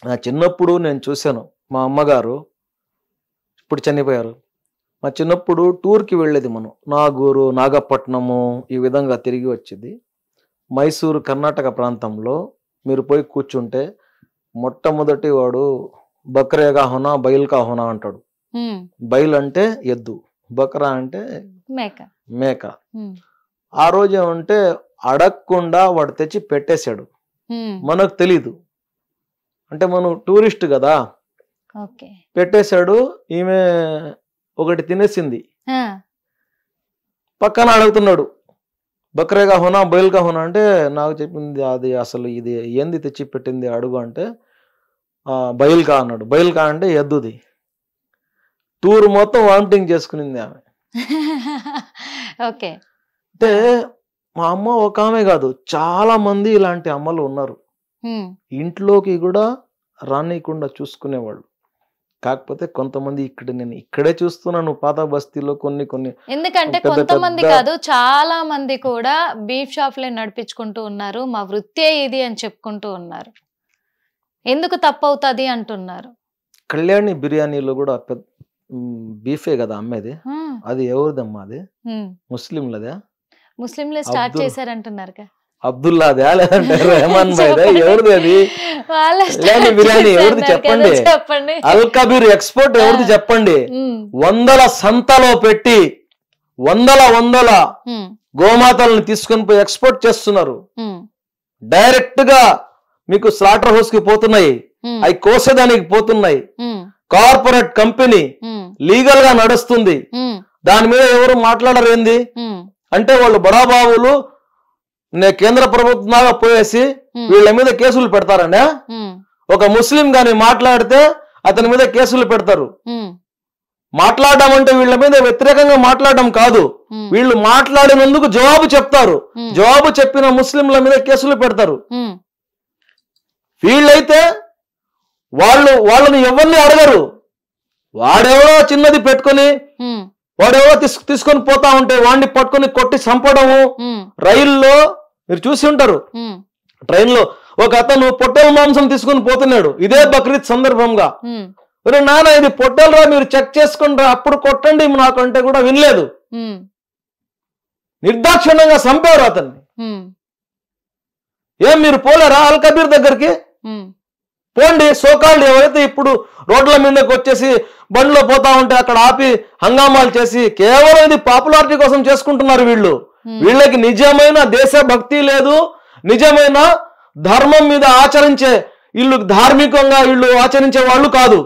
నా చిన్నప్పుడు నేను చూశాను. మా అమ్మగారు ఇప్పుడు చనిపోయారు. మా చిన్నప్పుడు టూర్‌కి వెళ్ళేది మనం. నాగూరు, నాగపట్నము ఈ విధంగా తిరిగి వచ్చేది. మైసూరు కర్ణాటక ప్రాంతంలో మీరు పోయి కూర్చుంటే మొట్టమొదటి వాడు బక్రేగా హోనా బైల్ కా హోనా అంటాడు. బైల్ అంటే ఎద్దు, బక్రా అంటే మేక. ఆ రోజు ఏమంటే అడగకుండా వాడు తెచ్చి పెట్టేశాడు. మనకు తెలీదు, అంటే మనం టూరిస్ట్ కదా. పెట్టేశాడు. ఈమె ఒకటి తినేసింది. పక్కన అడుగుతున్నాడు బక్రేగా హోనా బయలుగా హోనా అంటే నాకు చెప్పింది అది అసలు ఇది ఏంది తెచ్చి పెట్టింది అడుగు అంటే బయలుగా అన్నాడు. బయలుగా అంటే ఎద్దుది. టూర్ మొత్తం వామిటింగ్ చేసుకునింది ఆమె. అంటే మా అమ్మ ఒక ఆమె కాదు, చాలా మంది ఇలాంటి అమ్మలు ఉన్నారు. ఇంట్లోకి కూడా రానియకుండా చూసుకునేవాళ్ళు. కాకపోతే కొంతమంది నేను ఇక్కడే చూస్తున్నాను పాత బస్తీలో కొన్ని ఎందుకంటే కొంతమంది కాదు చాలా మంది కూడా బీఫ్ షాప్లే నడిపించుకుంటూ ఉన్నారు. మా వృత్తే ఇది అని చెప్పుకుంటూ ఉన్నారు. ఎందుకు తప్పవుతుంది అంటున్నారు. కళ్యాణి బిర్యానీలో కూడా బీఫే కదా అమ్మేది. అది ఎవరిదమ్మా? అది ముస్లింలదే. ముస్లింలే స్టార్ట్ చేశారంటున్నారు. అబ్దుల్లాదే లేదంటే రెహమాన్ భాయ్దే? ఎవరిది అది? బిర్యానీ ఎవరిది చెప్పండి. అల్ కబీర్ ఎక్స్పోర్ట్ ఎవరిది చెప్పండి? వందల సంతలో పెట్టి వందల గోమాతలను తీసుకొని పోయి ఎక్స్పోర్ట్ చేస్తున్నారు. డైరెక్ట్ గా మీకు స్లాటర్ హౌస్ కి పోతున్నాయి, అవి కోసేదానికి పోతున్నాయి. కార్పొరేట్ కంపెనీ లీగల్ గా నడుస్తుంది. దాని మీద ఎవరు మాట్లాడరు. ఏంది అంటే వాళ్ళు బడాబాబులు కేంద్ర ప్రభుత్వంగా పోయేసి వీళ్ళ మీద కేసులు పెడతారండి. ఒక ముస్లిం గాని మాట్లాడితే అతని మీద కేసులు పెడతారు. మాట్లాడడం అంటే వీళ్ళ మీద వ్యతిరేకంగా మాట్లాడడం కాదు, వీళ్ళు మాట్లాడినందుకు జవాబు చెప్తారు. జవాబు చెప్పిన ముస్లింల మీద కేసులు పెడతారు. వీళ్ళైతే వాళ్ళని ఎవరిని అడగరు. వాడెవరో చిన్నది పెట్టుకొని వాడెవరో తీసుకొని పోతా ఉంటే వాడిని పట్టుకొని కొట్టి చంపడము. రైల్లో మీరు చూసి ఉంటారు, ట్రైన్ లో ఒక అతను పొట్టేల మాంసం తీసుకొని పోతున్నాడు ఇదే బక్రీద్ సందర్భంగా. నాన్న ఇది పొట్టేలరా, మీరు చెక్ చేసుకుని రా, అప్పుడు కొట్టండి నాకంటే కూడా వినలేదు. నిర్దాక్షిణ్యంగా చంపారు అతన్ని. ఏం మీరు పోలేరా అల్ కబీర్ దగ్గరికి? పోండి. సోకాళ్ళు ఎవరైతే ఇప్పుడు రోడ్ల మీదకి వచ్చేసి బండ్లో పోతా ఉంటే అక్కడ ఆపి హంగామాలు చేసి కేవలం ఇది పాపులారిటీ కోసం చేసుకుంటున్నారు. వీళ్ళకి నిజమైన దేశభక్తి లేదు, నిజమైన ధర్మం మీద ఆచరించే వీళ్ళు ధార్మికంగా వీళ్ళు ఆచరించే వాళ్ళు కాదు.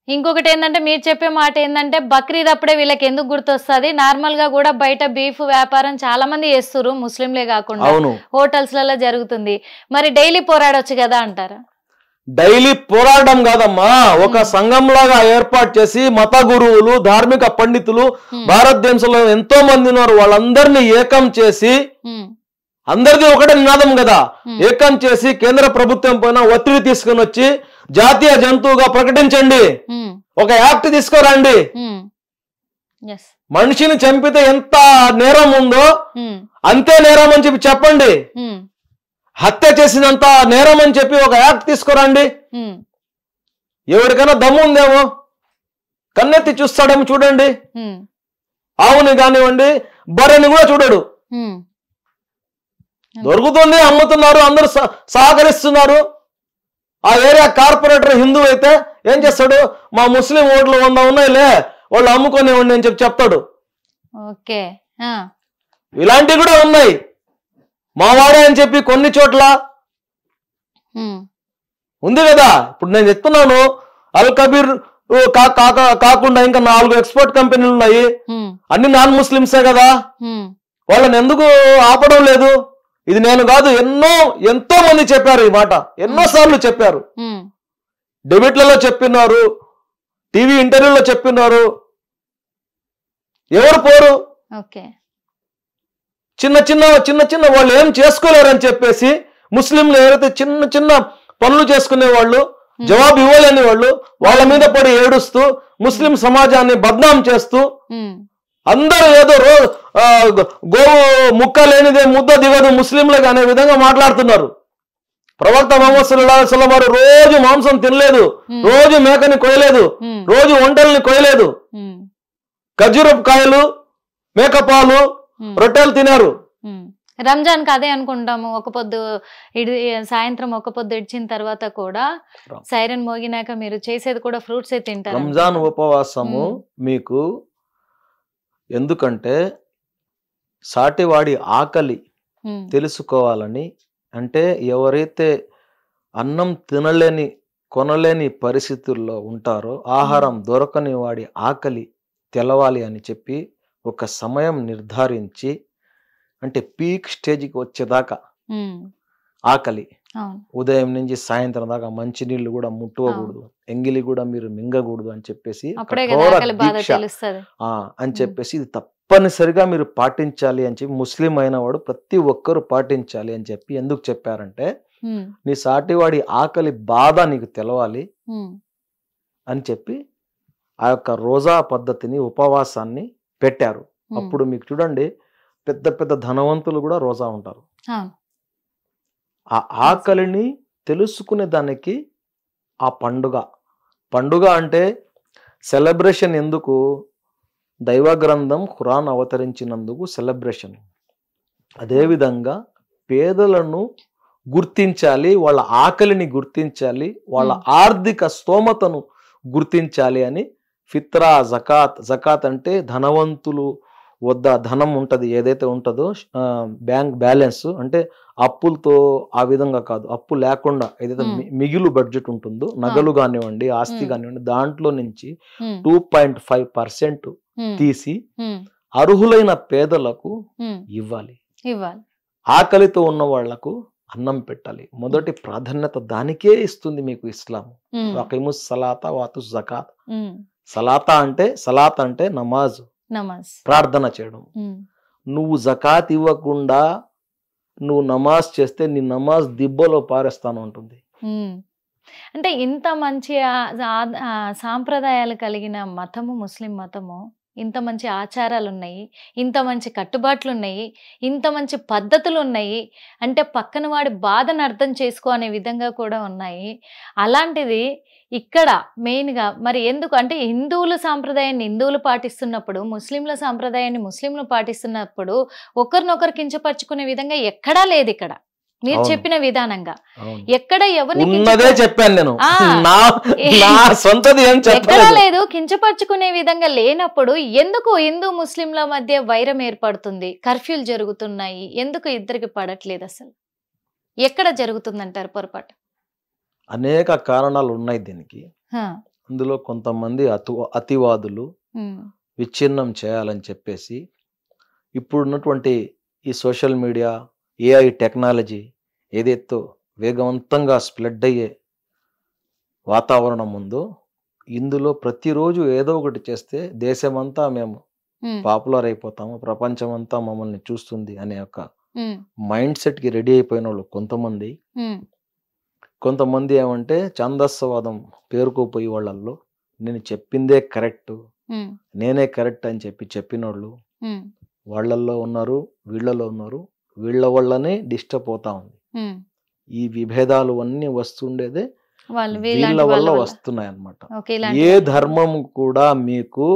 ఇంకొకటి ఏంటంటే మీరు చెప్పే మాట ఏంటంటే బక్రీద్ అప్పుడే వీళ్ళకి ఎందుకు గుర్తొస్తుంది? నార్మల్ గా కూడా బయట బీఫ్ వ్యాపారం చాలా మంది చేస్తున్నారు, ముస్లింలే కాకుండా హోటల్స్ లలో జరుగుతుంది. మరి డైలీ పోరాడొచ్చు కదా అంటారా? డైలీ పోరాడడం కాదమ్మా, ఒక సంఘం లాగా ఏర్పాటు చేసి మత గురువులు ధార్మిక పండితులు భారతదేశంలో ఎంతో మంది ఉన్నారు, వాళ్ళందరినీ ఏకం చేసి అందరిది ఒకటే నినాదం కదా, ఏకం చేసి కేంద్ర ప్రభుత్వం పైన ఒత్తిడి తీసుకుని వచ్చి జాతీయ జంతువుగా ప్రకటించండి, ఒక యాక్ట్ తీసుకురండి. మనిషిని చంపితే ఎంత నేరం ఉందో అంతే నేరం అని చెప్పి చెప్పండి. హత్య చేసినంత నేరం అని చెప్పి ఒక యాక్ట్ తీసుకురండి. ఎవరికైనా దమ్ము ఉందేమో కన్నెత్తి చూస్తాడేమో చూడండి. ఆవుని కానివ్వండి, బర్రెని కూడా చూడడు. దొరుకుతుంది, అమ్ముతున్నారు, అందరూ సహకరిస్తున్నారు. ఆ ఏరియా కార్పొరేటర్ హిందూ అయితే ఏం చేస్తాడు? మా ముస్లిం ఓట్లు 100 ఉన్నాయిలే, వాళ్ళు అమ్ముకునేవ్వండి అని చెప్పి చెప్తాడు. ఇలాంటివి కూడా ఉన్నాయి. మావాడే అని చెప్పి కొన్ని చోట్ల ఉంది కదా. ఇప్పుడు నేను చెప్తున్నాను, అల్ కబీర్ కాకుండా ఇంకా 4 ఎక్స్పోర్ట్ కంపెనీలు ఉన్నాయి, అన్ని నాన్ ముస్లింసే కదా. వాళ్ళని ఎందుకు ఆపడం లేదు? ఇది నేను కాదు, ఎంతో మంది చెప్పారు ఈ మాట, ఎన్నోసార్లు చెప్పారు. డెబిట్లలో చెప్పినారు, టీవీ ఇంటర్వ్యూలో చెప్పినారు. ఎవరు పోరు? చిన్న చిన్న వాళ్ళు ఏం చేసుకోలేరని చెప్పేసి ముస్లింలు ఎవరైతే చిన్న పనులు చేసుకునే వాళ్ళు, జవాబు ఇవ్వలేని వాళ్ళు, వాళ్ళ మీద పడి ఏడుస్తూ ముస్లిం సమాజాన్ని బద్నాం చేస్తూ అందరూ ఏదో గోవు ముక్క లేనిదే ముద్ద దిగదు ముస్లింలకు అనే విధంగా మాట్లాడుతున్నారు. ప్రవక్త ముహమ్మద్ సల్లల్లాహు అలైహి వసల్లం వారు రోజు మాంసం తినలేదు, రోజు మేకని కొయ్యలేదు, రోజు ఒంటల్ని కొయ్యలేదు. ఖర్జూరపు కాయలు, మేకపాలు, రొట్టెలు తినారు. రంజాన్ కి అదే అనుకుంటాము, ఒక పొద్దు సాయంత్రం ఒక పొద్దు ఇడిచిన తర్వాత కూడా సైరన్ మోగినాక మీరు చేసేది కూడా ఫ్రూట్స్ తింటారు. రంజాన్ ఉపవాసము మీకు ఎందుకంటే సాటివాడి ఆకలి తెలుసుకోవాలని, అంటే ఎవరైతే అన్నం తినలేని కొనలేని పరిస్థితుల్లో ఉంటారో, ఆహారం దొరకని వాడి ఆకలి తెలవాలి అని చెప్పి ఒక సమయం నిర్ధారించి, అంటే పీక్ స్టేజ్కి వచ్చేదాకా ఆకలి, ఉదయం నుంచి సాయంత్రం దాకా మంచినీళ్ళు కూడా ముట్టుకోకూడదు, ఎంగిలి కూడా మీరు మింగకూడదు అని చెప్పేసి అని చెప్పేసి ఇది తప్పనిసరిగా మీరు పాటించాలి అని చెప్పి, ముస్లిం అయిన వాడు ప్రతి ఒక్కరు పాటించాలి అని చెప్పి ఎందుకు చెప్పారంటే, నీ సాటివాడి ఆకలి బాధ నీకు తెలవాలి అని చెప్పి ఆ యొక్క రోజా పద్ధతిని, ఉపవాసాన్ని పెట్టారు. అప్పుడు మీకు చూడండి, పెద్ద పెద్ద ధనవంతులు కూడా రోజా ఉంటారు. ఆ ఆకలిని తెలుసుకునే దానికి ఆ పండుగ అంటే సెలబ్రేషన్. ఎందుకు? దైవ గ్రంథం ఖురాన్ అవతరించినందుకు సెలబ్రేషన్. అదేవిధంగా పేదలను గుర్తించాలి, వాళ్ళ ఆకలిని గుర్తించాలి, వాళ్ళ ఆర్థిక స్తోమతను గుర్తించాలి అని ఫిత్రా, జకాత్ అంటే ధనవంతులు వద్ద ధనం ఉంటది, ఏదైతే ఉంటుందో బ్యాంక్ బ్యాలెన్స్, అంటే అప్పులతో ఆ విధంగా కాదు, అప్పు లేకుండా ఏదైతే మిగులు బడ్జెట్ ఉంటుందో, నగలు కానివ్వండి, ఆస్తి కానివ్వండి, దాంట్లో నుంచి 2.5% తీసి అర్హులైన పేదలకు ఇవ్వాలి. ఆకలితో ఉన్న వాళ్లకు అన్నం పెట్టాలి. మొదటి ప్రాధాన్యత దానికే ఇస్తుంది మీకు ఇస్లాం. వకీముస్ సలాత వాతు జకాత్. సలాత అంటే నమాజ్, ప్రార్థన చేయడం. నువ్వు జకాత్ ఇవ్వకుండా నువ్వు నమాజ్ చేస్తే నీ నమాజ్ దిబ్బలో పారేస్తాను ఉంటుంది. అంటే ఇంత మంచి సాంప్రదాయాలు కలిగిన మతము ముస్లిం మతము, ఇంత మంచి ఆచారాలు ఉన్నాయి, ఇంత మంచి కట్టుబాట్లు ఉన్నాయి, ఇంత మంచి పద్ధతులు ఉన్నాయి, అంటే పక్కన వాడి బాధను అర్థం చేసుకో అనే విధంగా కూడా ఉన్నాయి. అలాంటిది ఇక్కడ మెయిన్గా మరి ఎందుకు అంటే, హిందువుల సాంప్రదాయాన్ని హిందువులు పాటిస్తున్నప్పుడు, ముస్లింల సాంప్రదాయాన్ని ముస్లింలు పాటిస్తున్నప్పుడు ఒకరినొకరు కించపరుచుకునే విధంగా ఎక్కడా లేదు. ఇక్కడ మీరు చెప్పిన విధానంగా ఎక్కడ ఎవరిని చెప్పాను నేను, ఎక్కడా లేదు. కించపరుచుకునే విధంగా లేనప్పుడు ఎందుకు హిందూ ముస్లింల మధ్య వైరం ఏర్పడుతుంది? కర్ఫ్యూలు జరుగుతున్నాయి, ఎందుకు ఇద్దరికి పడట్లేదు? అసలు ఎక్కడ జరుగుతుందంటారు పొరపాటు? అనేక కారణాలు ఉన్నాయి దీనికి. అందులో కొంతమంది అతివాదులు విచ్ఛిన్నం చేయాలని చెప్పేసి ఇప్పుడున్నటువంటి ఈ సోషల్ మీడియా, ఏఐ టెక్నాలజీ ఏదైతే వేగవంతంగా స్ప్రెడ్ అయ్యే వాతావరణం ఉందో, ఇందులో ప్రతిరోజు ఏదో ఒకటి చేస్తే దేశమంతా మేము పాపులర్ అయిపోతాము, ప్రపంచం అంతా మమ్మల్ని చూస్తుంది అనే ఒక మైండ్ సెట్ కి రెడీ అయిపోయిన వాళ్ళు కొంతమంది ఏమంటే ఛందస్సవాదం పేరుకోపోయి వాళ్ళల్లో నేను చెప్పిందే కరెక్ట్, నేనే కరెక్ట్ అని చెప్పినోళ్ళు వాళ్ళల్లో ఉన్నారు, వీళ్ళలో ఉన్నారు. వీళ్ళ వల్లనే డిస్టర్బ్ అవుతా ఉంది. ఈ విభేదాలు అన్నీ వస్తుండేదే వీళ్ళ వల్ల వస్తున్నాయి అన్నమాట. ఏ ధర్మం కూడా మీకు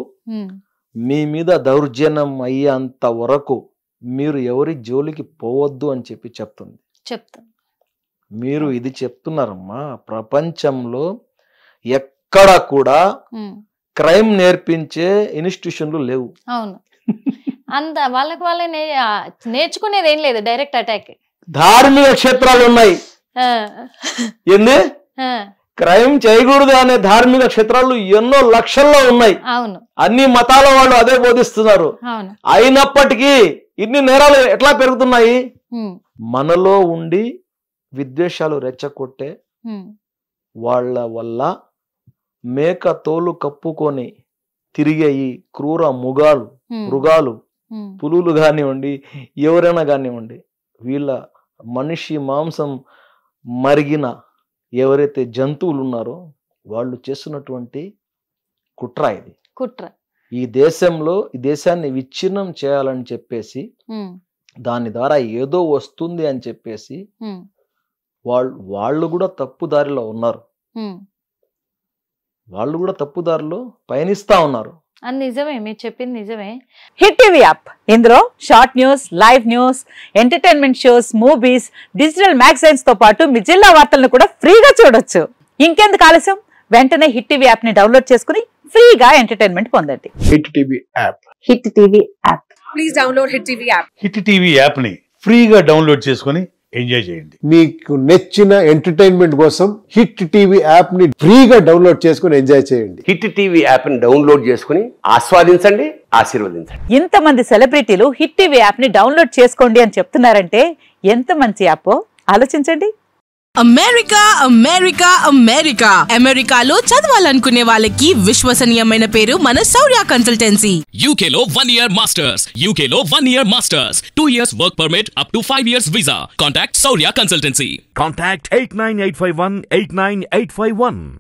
మీ మీద దౌర్జన్యం అయ్యేంత వరకు మీరు ఎవరి జోలికి పోవద్దు అని చెప్తుంది. మీరు ఇది చెప్తున్నారమ్మా, ప్రపంచంలో ఎక్కడ కూడా క్రైమ్ నేర్పించే ఇన్స్టిట్యూషన్లు లేవు. అవును, అంత వాళ్ళకి వాళ్ళే నేర్చుకునేది ఏం లేదు, డైరెక్ట్ అటాక్. ధార్మిక క్షేత్రాలు ఉన్నాయి, ఏంది క్రైమ్ చేయకూడదు అనే ధార్మిక క్షేత్రాలు ఎన్నో లక్షల్లో ఉన్నాయి. అవును, అన్ని మతాల వాళ్ళు అదే బోధిస్తున్నారు. అయినప్పటికీ ఇన్ని నేరాలు ఎట్లా పెరుగుతున్నాయి? మనలో ఉండి విద్వేషాలు రెచ్చగొట్టే వాళ్ళ వల్ల మేక తోలు కప్పుకొని తిరిగే ఈ క్రూర మృగాలు, పులులు కానివ్వండి, ఎవరైనా కానివ్వండి, వీళ్ళ మనిషి మాంసం మరిగిన ఎవరైతే జంతువులు ఉన్నారో వాళ్ళు చేస్తున్నటువంటి కుట్ర ఇది. ఈ దేశాన్ని విచ్ఛిన్నం చేయాలని చెప్పేసి, దాని ద్వారా ఏదో వస్తుంది అని చెప్పేసి వాళ్ళు కూడా తప్పుదారిలో ఉన్నారు, వాళ్ళు కూడా తప్పుదారిలో పయనిస్తా ఉన్నారు. అది నిజమే, మీరు చెప్పింది నిజమే. హిట్ టీవీ యాప్, ఇందులో short news, live news, entertainment shows, movies, digital magazines తో పాటు మీ జిల్లా వార్తలను కూడా ఫ్రీగా చూడొచ్చు. ఇంకెందుకు ఆలస్యం, వెంటనే హిట్ టీవీ యాప్ ని డౌన్లోడ్ చేసుకుని ఫ్రీగా ఎంటర్టైన్మెంట్ పొందండి. Hit TV app, hit TV app, please download hit TV app. Hit TV app ని ఫ్రీగా డౌన్లోడ్ చేసుకుని ఎంజాయ్ చేయండి. మీకు నచ్చిన ఎంటర్టైన్మెంట్ కోసం హిట్ టీవీ యాప్ ని ఫ్రీగా డౌన్లోడ్ చేసుకుని ఎంజాయ్ చేయండి. హిట్ టీవీ యాప్ ని డౌన్లోడ్ చేసుకుని ఆస్వాదించండి, ఆశీర్వదించండి. ఇంతమంది సెలబ్రిటీలు హిట్ టీవీ యాప్ ని డౌన్లోడ్ చేసుకోండి అని చెప్తున్నారంటే ఎంత మంచి యాప్ ఆలోచించండి. అమెరికా అమెరికా అమెరికా అమెరికాలో చదవాలనుకునే వాళ్ళకి విశ్వసనీయమైన పేరు మన శౌర్య కన్సల్టెన్సీ. UK లో 1 year masters, UK లో 1 year masters, 2 years work permit up to 5 years visa. Contact Saurya Consultancy. Contact 89851 89851.